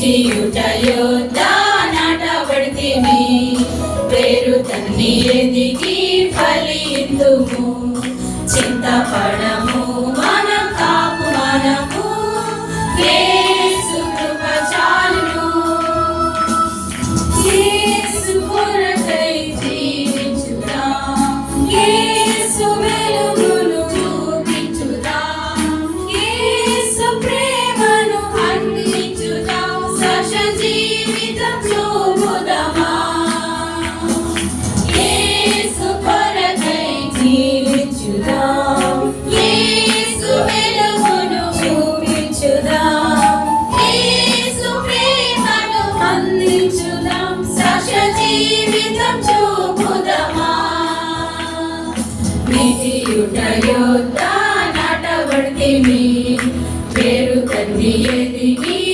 యుట నాటబడితిమి పేరు తన్ని ఎదిగి ఫలిందుము చింతపడము మనం కాపు మనము యేసు కృప చాలును యేసు కొరకై జీవించుదాం యేసు వెలుగును చూపించుదాం యేసు ప్రేమను అందించుదాం సాక్ష జీవితం చూపుదామా యేసు కొరకై జీవించుదాం యేసు వెలుగును చూపించుదాం యేసు ప్రేమను అందించుదాం సాక్ష జీవితం చూపుదామా నీతియుట యోద్ధ నాటబడితిమి పేరు తన్ని